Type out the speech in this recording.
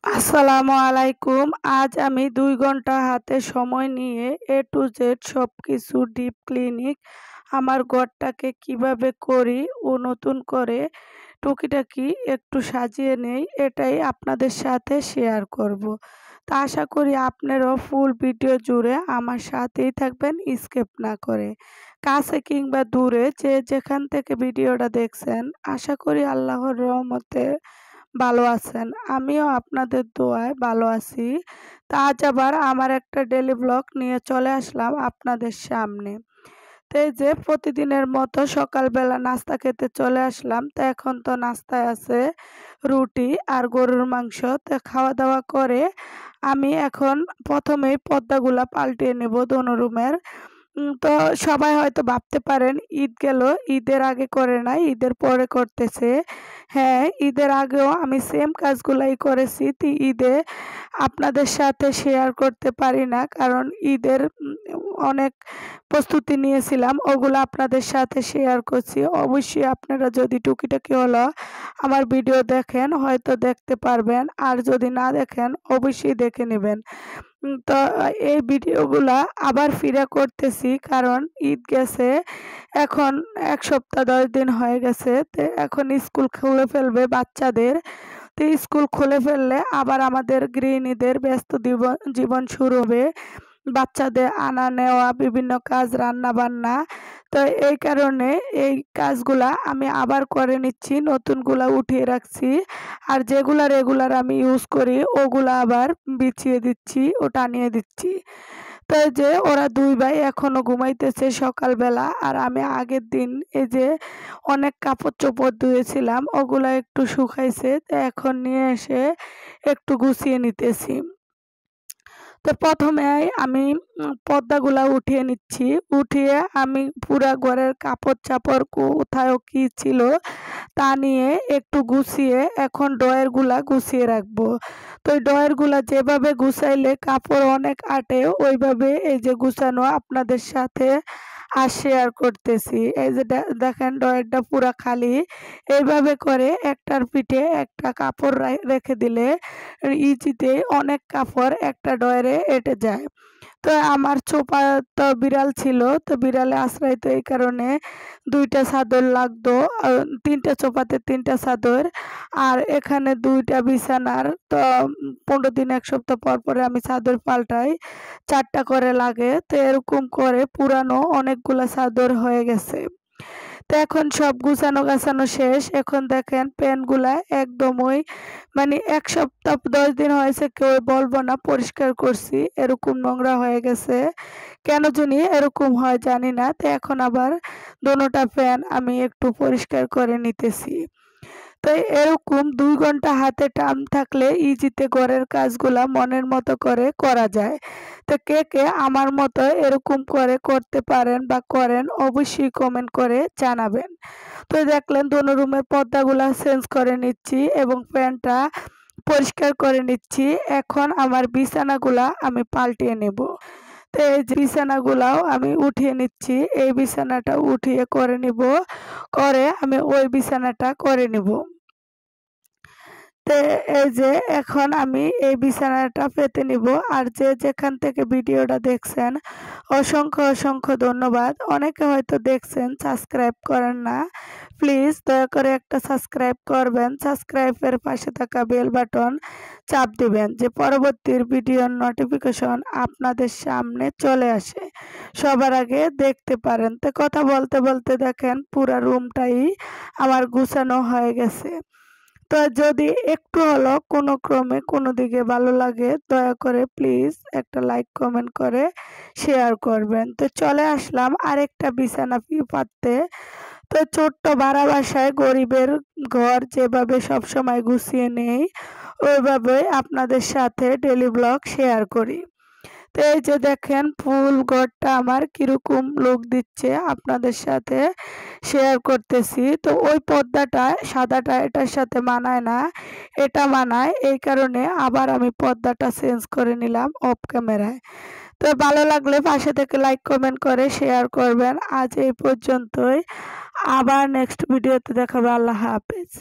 আসসালামু আলাইকুম। আজ আমি ২ ঘন্টা হাতে সময় নিয়ে A to Z সবকিছু ডিপ ক্লিনিক আমার ঘরটাকে কিভাবে করি ও নতুন করে টুকিটাকি একটু সাজিয়ে নেই, এটাই আপনাদের সাথে শেয়ার করব। তো আশা করি আপনারাও ফুল ভিডিও জুড়ে আমার সাথেই থাকবেন, স্কিপ না করে। কাছে কিংবা দূরে যে যেখান থেকে ভিডিওটা দেখছেন, আশা করি আল্লাহর রহমতে ভালো আছেন। আমিও আপনাদের দোয়ায় ভালো আছি। তো আজ আবার আমার একটা ডেইলি ব্লগ নিয়ে চলে আসলাম আপনাদের সামনে। তো এই যে প্রতিদিনের মতো সকালবেলা নাস্তা খেতে চলে আসলাম। তো এখন তো নাস্তায় আছে রুটি আর গরুর মাংস। তো খাওয়া-দাওয়া করে আমি এখন প্রথমেই পর্দাগুলা পাল্টিয়ে নেব দোনো রুমের। তো সবাই হয়তো ভাবতে পারেন ঈদ গেল, ঈদের আগে করে নাই, ঈদের পরে করতেছে। হ্যাঁ, ঈদের আগেও আমি সেম কাজগুলাই করেছি। তো ঈদে আপনাদের সাথে শেয়ার করতে পারি না, কারণ ঈদের অনেক প্রস্তুতি নিয়েছিলাম, ওগুলো আপনাদের সাথে শেয়ার করছি। অবশ্যই আপনারা যদি টুকিটাকি হলো আমার ভিডিও দেখেন হয়তো দেখতে পারবেন, আর যদি না দেখেন অবশ্যই দেখে নেবেন। তো এই ভিডিওগুলা আবার ফিরে করতেছি, কারণ ঈদ গেছে এখন ১ সপ্তাহ ১০ দিন হয়ে গেছে। তো এখন স্কুল খুলে ফেলবে বাচ্চাদের। তো স্কুল খুলে ফেললে আবার আমাদের গৃহিণীদের ব্যস্ত জীবন শুরু হবে। বাচ্চাদের আনা নেওয়া, বিভিন্ন কাজ, রান্না বান্না। তো এই কারণে এই কাজগুলা আমি আবার করে নিচ্ছি, নতুনগুলা উঠিয়ে রাখছি। আর যেগুলা রেগুলার আমি ইউজ করি ওগুলা আবার বিছিয়ে দিচ্ছি ও টানিয়ে দিচ্ছি। তো এই যে ওরা ২ ভাই এখনো ঘুমাইতেছে সকালবেলা, আর আমি আগের দিন এই যে অনেক কাপড়-চোপড় ধুয়েছিলাম ওগুলা একটু শুকাইছে। তো এখন নিয়ে এসে একটু গুছিয়ে নিতেছি। তো প্রথমেই আমি পর্দাগুলা উঠিয়ে নিচ্ছি। উঠিয়ে আমি পুরা ঘরের কাপড়-চাপড় কোথায় কি ছিল তা নিয়ে একটু গুছিয়ে এখন ড্রয়ারগুলা গুছিয়ে রাখবো। তো ওই ড্রয়ারগুলা যেভাবে গুছাইলে কাপড় অনেক আঁটে ওইভাবে এই যে গুছানো আপনাদের সাথে শেয়ার করতেছি। এই যে দেখেন ড্রয়ারটা পুরা খালি। এইভাবে করে একটার পিঠে একটা কাপড় রেখে দিলে ইজিতে অনেক কাপড় একটা ড্রয়ারে এঁটে যায়। তো আমার চোপা তো বিড়াল ছিল, তো বিড়ালে আশ্রয়, তো এই কারণে ২ টা চাদর লাগতো। ৩ টা চোপাতে ৩ টা চাদর, আর এখানে ২ টা বিছানার। তো ১৫ দিন ১ সপ্তাহ পর পরে আমি চাদর পাল্টাই, ৪ টা করে লাগে। তো এরকম করে পুরানো অনেকগুলা চাদর হয়ে গেছে। তো এখন সব গুছানো গাছানো শেষ। এখন দেখেন প্যান্টগুলা একদমই মানে ১ সপ্তাহ ১০ দিন হয়েছে, কেউ বলবো না পরিষ্কার করছি, এরকম নোংরা হয়ে গেছে। কেন জানি এরকম হয় জানি না। তো এখন আবার দোনোটা প্যান্ট আমি একটু পরিষ্কার করে নিতেছি। তো এরকম ২ ঘন্টা হাতে টাইম থাকলে ইজিতে ঘরের কাজগুলা মনের মতো করে করা যায়। তো কে কে আমার মতো এরকম করে করতে পারেন বা করেন অবশ্যই কমেন্ট করে জানাবেন। তো দেখলেন দোনো রুমের পর্দাগুলা চেঞ্জ করে নিচ্ছি এবং প্যান্টটা পরিষ্কার করে নিচ্ছি। এখন আমার বিছানাগুলা আমি পাল্টিয়ে নেব। তো এই যে বিছানাগুলাও আমি উঠিয়ে নিচ্ছি। এই বিছানাটা উঠিয়ে করে নিব। করে আমি ওই বিছানাটা করে নিব। তো এই যে এখন আমি এই বিছানাটা পেতে নিব। আর যে যেখান থেকে ভিডিওটা দেখছেন অসংখ্য অসংখ্য ধন্যবাদ। অনেকে হয়তো দেখছেন সাবস্ক্রাইব করেন না, প্লিজ দয়া করে একটা সাবস্ক্রাইব করবেন। সাবস্ক্রাইবের পাশে থাকা বেল বাটন চাপ দিবেন যে পরবর্তীর ভিডিওর নোটিফিকেশন আপনাদের সামনে চলে আসে, সবার আগে দেখতে পারেন। তো কথা বলতে বলতে দেখেন পুরা রুমটাই আমার গুছানো হয়ে গেছে। তো যদি একটু হলো কোনো ক্রমে কোনো দিকে ভালো লাগে দয়া করে প্লিজ একটা লাইক কমেন্ট করে শেয়ার করবেন। তো চলে আসলাম আরেকটা বিছানা পাততে। তো ছোট্ট ভাড়া বাসায় গরিবের ঘর যেভাবে সবসময় গুছিয়ে নেই ওইভাবে আপনাদের সাথে ডেইলি ব্লগ শেয়ার করি। তো এই যে দেখেন ফুল ঘরটা আমার কিরকম লুক দিচ্ছে আপনাদের সাথে শেয়ার করতেছি। তো ওই পর্দাটা সাদাটা এটার সাথে মানায় না, এটা মানায়, এই কারণে আবার আমি পর্দাটা চেঞ্জ করে নিলাম অফ ক্যামেরায়। তো ভালো লাগলে পাশে থেকে লাইক কমেন্ট করে শেয়ার করবেন। আজ এই পর্যন্তই, আবার নেক্সট ভিডিওতে দেখাবো। আল্লাহ হাফেজ।